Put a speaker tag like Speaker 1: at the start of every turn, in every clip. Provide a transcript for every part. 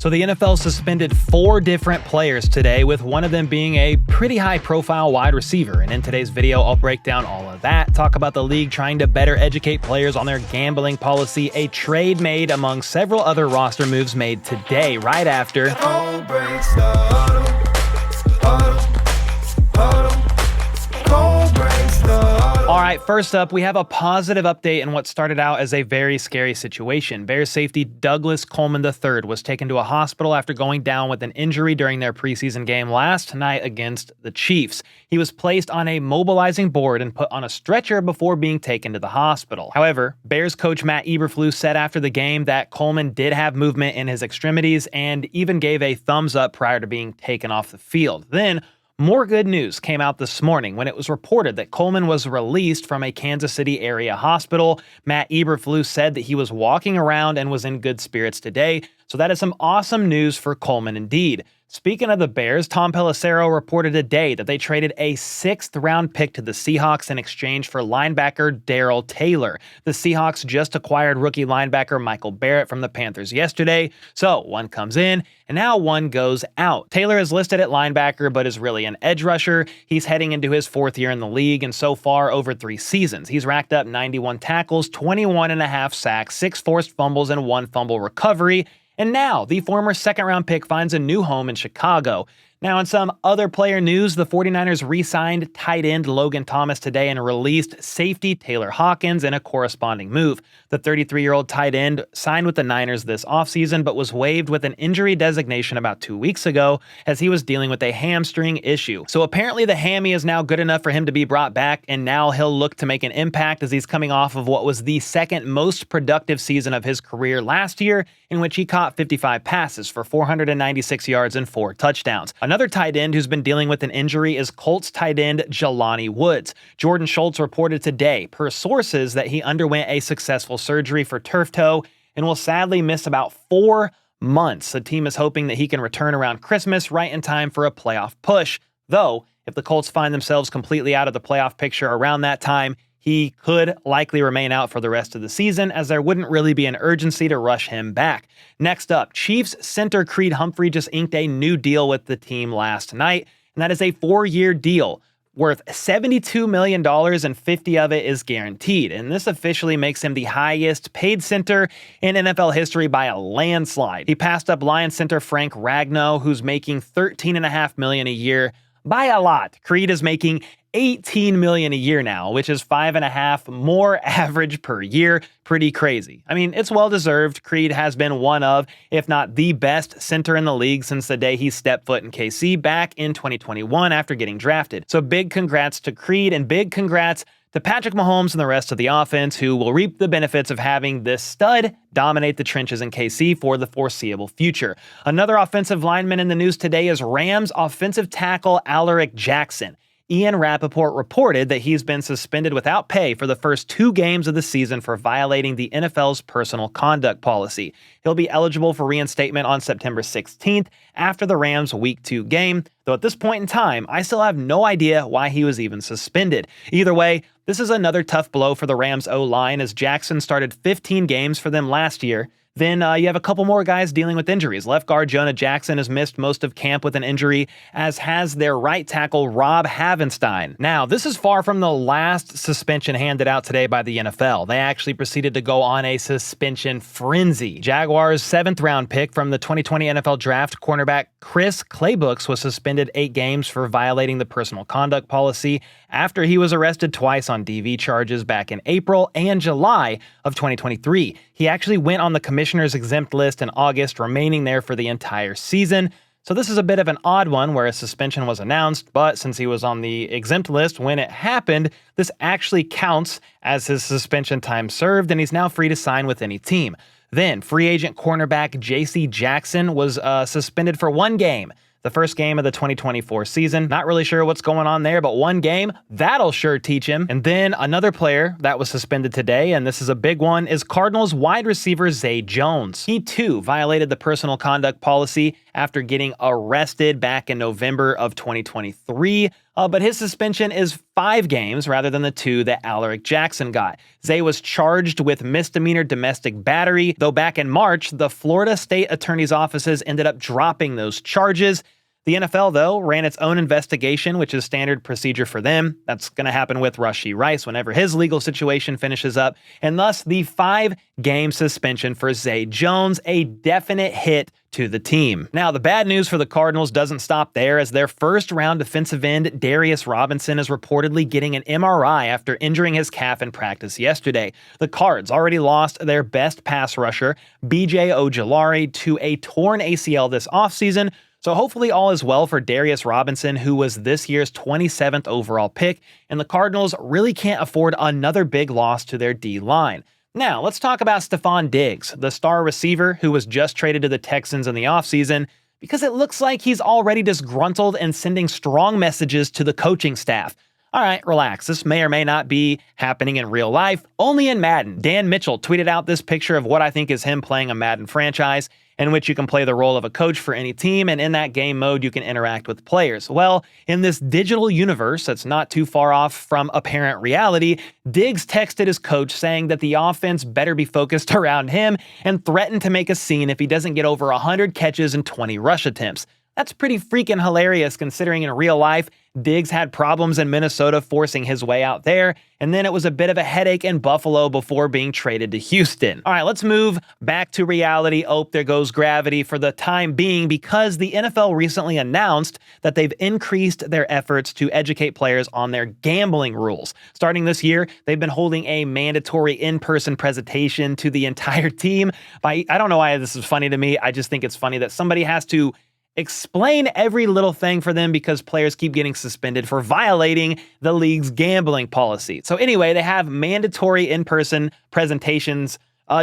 Speaker 1: So the NFL suspended 4 different players today, with one of them being a pretty high-profile wide receiver. And in today's video, I'll break down all of that, talk about the league trying to better educate players on their gambling policy, a trade made among several other roster moves made today, right after... Alright, first up, we have a positive update in what started out as a very scary situation. Bears safety Douglas Coleman III was taken to a hospital after going down with an injury during their preseason game last night against the Chiefs. He was placed on a mobilizing board and put on a stretcher before being taken to the hospital. However, Bears coach Matt Eberflus said after the game that Coleman did have movement in his extremities and even gave a thumbs up prior to being taken off the field. Then, more good news came out this morning when it was reported that Coleman was released from a Kansas City area hospital. Matt Eberflus said that he was walking around and was in good spirits today, so that is some awesome news for Coleman indeed. Speaking of the Bears, Tom Pelissero reported today that they traded a 6th-round pick to the Seahawks in exchange for linebacker Darrell Taylor. The Seahawks just acquired rookie linebacker Michael Barrett from the Panthers yesterday, so one comes in and now one goes out. Taylor is listed at linebacker but is really an edge rusher. He's heading into his 4th year in the league, and so far over 3 seasons, he's racked up 91 tackles, 21.5 sacks, 6 forced fumbles, and 1 fumble recovery. And now, the former 2nd-round pick finds a new home in Chicago. Now, in some other player news, the 49ers re-signed tight end Logan Thomas today and released safety Taylor Hawkins in a corresponding move. The 33-year-old tight end signed with the Niners this offseason, but was waived with an injury designation about 2 weeks ago as he was dealing with a hamstring issue. So apparently the hammy is now good enough for him to be brought back, and now he'll look to make an impact as he's coming off of what was the 2nd most productive season of his career last year, in which he caught 55 passes for 496 yards and 4 touchdowns. Another tight end who's been dealing with an injury is Colts tight end Jalani Woods. Jordan Schultz reported today, per sources, that he underwent a successful surgery for turf toe and will sadly miss about 4 months. The team is hoping that he can return around Christmas, right in time for a playoff push. Though, if the Colts find themselves completely out of the playoff picture around that time, he could likely remain out for the rest of the season, as there wouldn't really be an urgency to rush him back. Next up, Chiefs center Creed Humphrey just inked a new deal with the team last night, and that is a 4-year deal worth $72 million, and 50 of it is guaranteed. And this officially makes him the highest paid center in NFL history by a landslide. He passed up Lions center Frank Ragnow, who's making $13.5 million a year by a lot. Creed is making $18 million a year now, which is 5.5 more average per year. Pretty crazy. I mean, it's well-deserved. Creed has been one of, if not the best center in the league since the day he stepped foot in KC back in 2021 after getting drafted. So big congrats to Creed, and big congrats to Patrick Mahomes and the rest of the offense, who will reap the benefits of having this stud dominate the trenches in KC for the foreseeable future. Another offensive lineman in the news today is Rams offensive tackle Alaric Jackson. Ian Rappaport reported that he's been suspended without pay for the first 2 games of the season for violating the NFL's personal conduct policy. He'll be eligible for reinstatement on September 16th after the Rams' Week 2 game, though at this point in time, I still have no idea why he was even suspended. Either way, this is another tough blow for the Rams' O-line, as Jackson started 15 games for them last year. Then you have a couple more guys dealing with injuries. Left guard Jonah Jackson has missed most of camp with an injury, as has their right tackle Rob Havenstein. Now, this is far from the last suspension handed out today by the NFL. They actually proceeded to go on a suspension frenzy. Jaguars' 7th-round pick from the 2020 NFL Draft, cornerback Chris Claybooks, was suspended 8 games for violating the personal conduct policy after he was arrested twice on DV charges back in April and July of 2023. He actually went on the commissioner's exempt list in August, remaining there for the entire season. So this is a bit of an odd one where a suspension was announced, but since he was on the exempt list when it happened, this actually counts as his suspension time served, and he's now free to sign with any team. Then, free agent cornerback J.C. Jackson was suspended for 1 game. The first game of the 2024 season. Not really sure what's going on there, but 1 game, that'll sure teach him. And then another player that was suspended today, and this is a big one, is Cardinals wide receiver Zay Jones. He too violated the personal conduct policy after getting arrested back in November of 2023 but his suspension is 5 games rather than the 2 that Alaric Jackson got. Zay was charged with misdemeanor domestic battery, though back in March, the Florida State Attorney's offices ended up dropping those charges. The NFL, though, ran its own investigation, which is standard procedure for them. That's going to happen with Rashee Rice whenever his legal situation finishes up, and thus the 5-game suspension for Zay Jones, a definite hit to the team. Now, the bad news for the Cardinals doesn't stop there, as their first-round defensive end, Darius Robinson, is reportedly getting an MRI after injuring his calf in practice yesterday. The Cards already lost their best pass rusher, BJ Ojulari, to a torn ACL this offseason, so hopefully all is well for Darius Robinson, who was this year's 27th overall pick, and the Cardinals really can't afford another big loss to their D-line. Now, let's talk about Stefon Diggs, the star receiver who was just traded to the Texans in the offseason, because it looks like he's already disgruntled and sending strong messages to the coaching staff. All right, relax. This may or may not be happening in real life, only in Madden. Dan Mitchell tweeted out this picture of what I think is him playing a Madden franchise, in which you can play the role of a coach for any team, and in that game mode, you can interact with players. Well, in this digital universe that's not too far off from apparent reality, Diggs texted his coach saying that the offense better be focused around him and threatened to make a scene if he doesn't get over 100 catches and 20 rush attempts. That's pretty freaking hilarious considering in real life, Diggs had problems in Minnesota forcing his way out there, and then it was a bit of a headache in Buffalo before being traded to Houston. All right, let's move back to reality. Oh, there goes gravity for the time being, because the NFL recently announced that they've increased their efforts to educate players on their gambling rules. Starting this year, they've been holding a mandatory in-person presentation to the entire team. I don't know why this is funny to me. I just think it's funny that somebody has to explain every little thing for them because players keep getting suspended for violating the league's gambling policy. So anyway, they have mandatory in-person presentations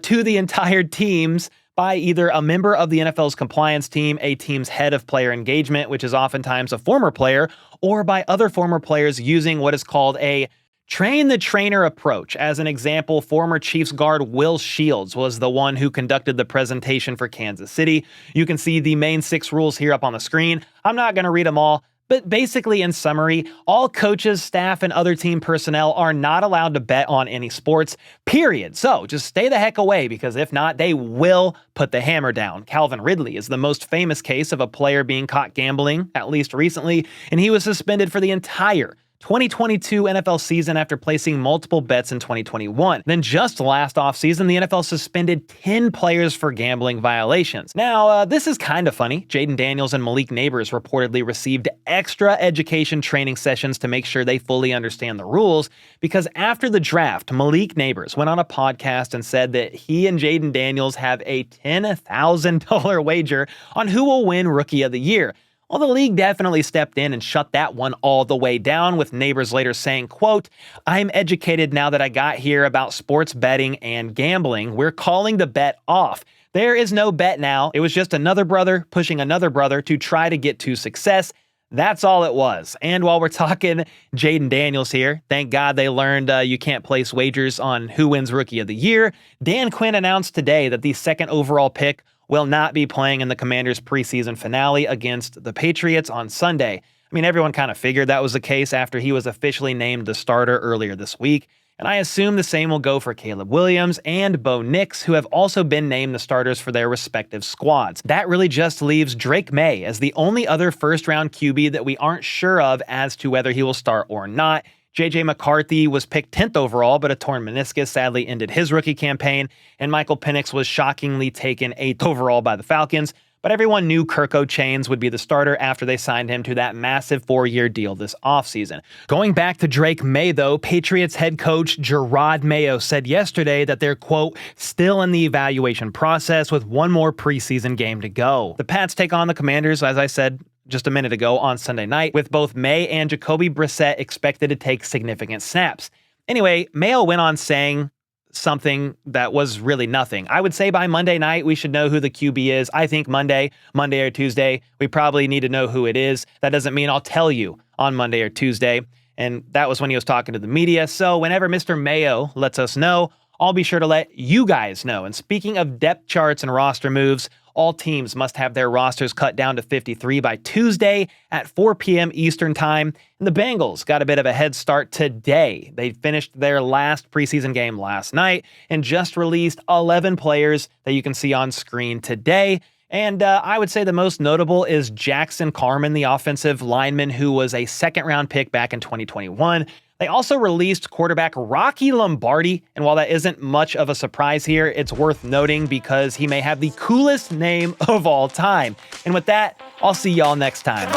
Speaker 1: to the entire teams by either a member of the NFL's compliance team, a team's head of player engagement, which is oftentimes a former player, or by other former players using what is called a train the trainer approach. As an example, former Chiefs guard Will Shields was the one who conducted the presentation for Kansas City. You can see the main 6 rules here up on the screen. I'm not going to read them all, but basically in summary, all coaches, staff, and other team personnel are not allowed to bet on any sports, period. So just stay the heck away, because if not, they will put the hammer down. Calvin Ridley is the most famous case of a player being caught gambling, at least recently, and he was suspended for the entire 2022 NFL season after placing multiple bets in 2021. Then just last offseason, the NFL suspended 10 players for gambling violations. Now, this is kind of funny. Jayden Daniels and Malik Nabers reportedly received extra education training sessions to make sure they fully understand the rules, because after the draft, Malik Nabers went on a podcast and said that he and Jayden Daniels have a $10,000 wager on who will win Rookie of the Year. Well, the league definitely stepped in and shut that one all the way down, with Nabers later saying, quote, "I'm educated now that I got here about sports betting and gambling. We're calling the bet off. There is no bet now. It was just another brother pushing another brother to try to get to success. That's all it was." And while we're talking Jayden Daniels here, thank God they learned you can't place wagers on who wins Rookie of the Year. Dan Quinn announced today that the 2nd overall pick will not be playing in the Commanders' preseason finale against the Patriots on Sunday. I mean, everyone kind of figured that was the case after he was officially named the starter earlier this week, and I assume the same will go for Caleb Williams and Bo Nix, who have also been named the starters for their respective squads. That really just leaves Drake May as the only other first-round QB that we aren't sure of as to whether he will start or not. J.J. McCarthy was picked 10th overall, but a torn meniscus sadly ended his rookie campaign, and Michael Penix was shockingly taken 8th overall by the Falcons, but everyone knew Kirk O'Chains would be the starter after they signed him to that massive 4-year deal this offseason. Going back to Drake May, though, Patriots head coach Jerod Mayo said yesterday that they're, quote, "still in the evaluation process with one more preseason game to go." The Pats take on the Commanders, as I said just a minute ago, on Sunday night, with both May and Jacoby Brissett expected to take significant snaps. Anyway, Mayo went on saying something that was really nothing. I would say by Monday night, we should know who the QB is. I think Monday or Tuesday, we probably need to know who it is. That doesn't mean I'll tell you on Monday or Tuesday. And that was when he was talking to the media. So whenever Mr. Mayo lets us know, I'll be sure to let you guys know. And speaking of depth charts and roster moves, All teams must have their rosters cut down to 53 by Tuesday at 4 p.m. Eastern Time. And the Bengals got a bit of a head start today. They finished their last preseason game last night and just released 11 players that you can see on screen today. And I would say the most notable is Jackson Carman, the offensive lineman who was a second-round pick back in 2021. They also released quarterback Rocky Lombardi, and while that isn't much of a surprise here, it's worth noting because he may have the coolest name of all time. And with that, I'll see y'all next time.